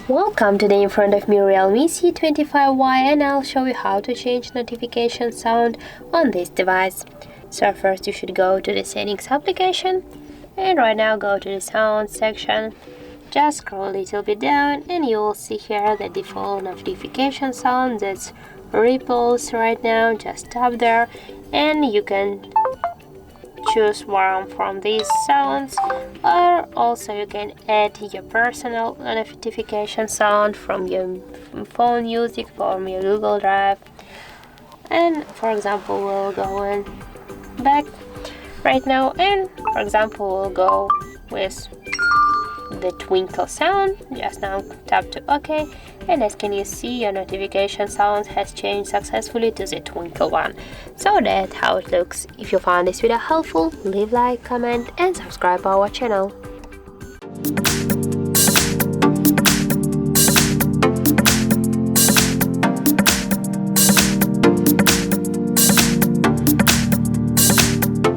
Welcome, today in front of me Realme C25Y, and I'll show you how to change notification sound on this device. So first you should go to the settings application, and right now go to the sound section. Just scroll a little bit down and you will see here the default notification sound, that's ripples right now. Just tap there and you can choose one from these sounds, or also you can add your personal notification sound from your phone music, from your Google Drive. And for example, we'll go in back right now, and for example we'll go with the twinkle sound. Just now tap to OK, and as can you see, your notification sound has changed successfully to the twinkle one. So that's how it looks. If you found this video helpful, leave like, comment and subscribe our channel.